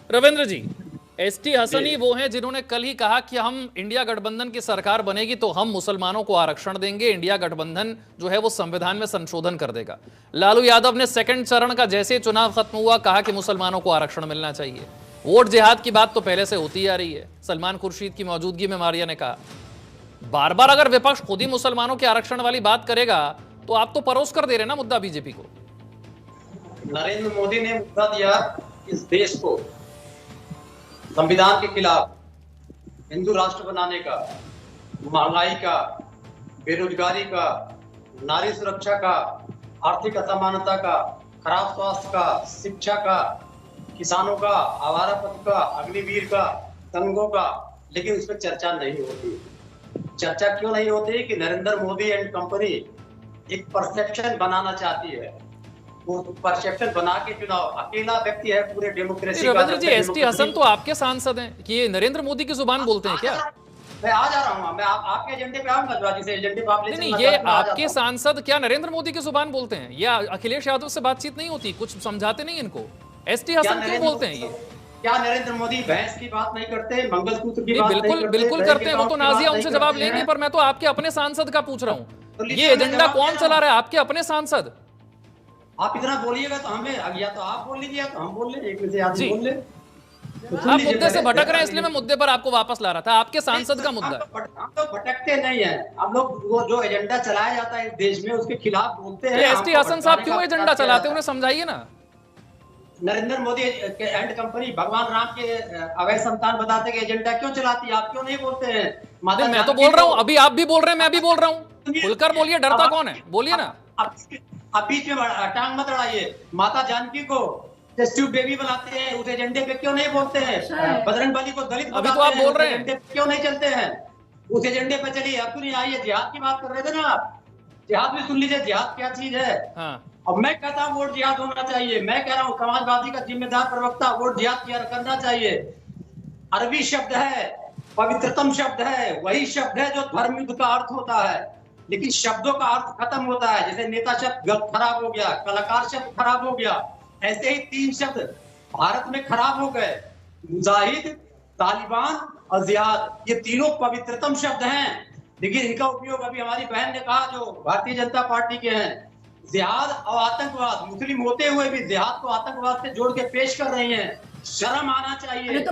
रविंद्र जी, ST Hasani वो हैं जिन्होंने कल ही कहा कि हम इंडिया गठबंधन की सरकार बनेगी तो हम मुसलमानों को आरक्षण देंगे, इंडिया गठबंधन जो है वो संविधान में संशोधन कर देगा। लालू यादव ने सेकंड चरण का जैसे ही चुनाव खत्म हुआ कहा कि मुसलमानों को आरक्षण मिलना चाहिए। वोट जिहाद की बात तो पहले से होती आ रही है। सलमान खुर्शीद की मौजूदगी में मारिया ने कहा। बार बार अगर विपक्ष खुद ही मुसलमानों के आरक्षण वाली बात करेगा तो आप तो परोस कर दे रहे ना मुद्दा बीजेपी को। नरेंद्र मोदी ने मुद्दा दिया इस देश को संविधान के खिलाफ, हिंदू राष्ट्र बनाने का, महंगाई का, बेरोजगारी का, नारी सुरक्षा का, आर्थिक असमानता का, खराब स्वास्थ्य का, शिक्षा का, किसानों का, आवारा पशु का, अग्निवीर का, दंगों का, लेकिन उस पर चर्चा नहीं होती। चर्चा क्यों नहीं होती कि नरेंद्र मोदी एंड कंपनी एक परसेप्शन बनाना चाहती है। वो परसेप्शन बना के चुनाव, अकेला व्यक्ति है पूरे डेमोक्रेसी का। रविंद्र जी, एसटी हसन तो आपके सांसद हैं कि ये नरेंद्र मोदी की जुबान बोलते हैं क्या? मैं आ जा रहा हूँ, मैं आपके एजेंडे पे आऊंगा, जिस एजेंडे पे आप नहीं, ये आपके सांसद क्या नरेंद्र मोदी की जुबान बोलते हैं? या अखिलेश यादव से बातचीत नहीं होती? कुछ समझाते नहीं इनको? एसटी हसन क्यों बोलते हैं ये? क्या नरेंद्र मोदी भैंस की बात नहीं करते, मंगलसूत्र की बात बिल्कुल नहीं बिल्कुल करते हैं, वो तो नाजिया उनसे जवाब लेंगे, पर मैं तो आपके अपने सांसद का पूछ रहा हूँ। ये एजेंडा कौन चला रहा है? आपके अपने सांसद। आप इतना बोलिएगा तो हमें, या तो आप बोल लीजिए तो हम बोल ले, एक में से आदमी बोल ले। आप मुद्दे से भटक रहे हैं, इसलिए मैं मुद्दे पर आपको वापस ला रहा था। आपके सांसद का मुद्दा। हम तो भटकते नहीं है, हम लोग वो जो एजेंडा चलाया जाता है इस देश में उसके खिलाफ बोलते हैं। एसटी हसन साहब क्यों एजेंडा चलाते हैं, उन्हें समझाइए ना। नरेंद्र मोदी के एंड कंपनी भगवान राम के अवैध संतान बताते कि एजेंडा क्यों चलाती है, आप क्यों नहीं बोलते हैं? मैं तो बोल रहा हूँ, अभी आप भी बोल रहे हैं, मैं भी बोल रहा हूँ। खुलकर बोलिए, डरता कौन है? बोलिए ना। अब बीच में टांग मत अड़ाइए। माता जानकी को टेस्ट ट्यूब बेबी बनाते हैं, उस एजेंडे पे क्यों नहीं बोलते हैं? बजरंगबली को दलित अभी तो आप बोल रहे हैं, क्यों नहीं चलते हैं? उस एजेंडे पे चलिए। अब नहीं आइए, जिहाद की बात कर रहे थे ना आप, जिहाद भी सुन लीजिए, जिहाद क्या चीज है। हाँ। अब मैं कहता हूँ वोट जिहाद होना चाहिए। मैं कह रहा हूँ समाजवादी का जिम्मेदार प्रवक्ता वोट जिहाद किया करना चाहिए। अरबी शब्द है, पवित्रतम शब्द है, वही शब्द है जो धर्म युद्ध का अर्थ होता है, लेकिन शब्दों का अर्थ खत्म होता है। जैसे नेता शब्द खराब हो गया, कलाकार शब्द खराब हो गया, ऐसे ही 3 शब्द भारत में खराब हो गए। मुजाहिद, तालिबान और जिहाद, ये तीनों पवित्रतम शब्द हैं, लेकिन इनका उपयोग अभी हमारी बहन ने कहा जो भारतीय जनता पार्टी के हैं, जिहाद और आतंकवाद, मुस्लिम होते हुए भी जिहाद को आतंकवाद से जोड़ के पेश कर रही हैं। शर्म आना चाहिए।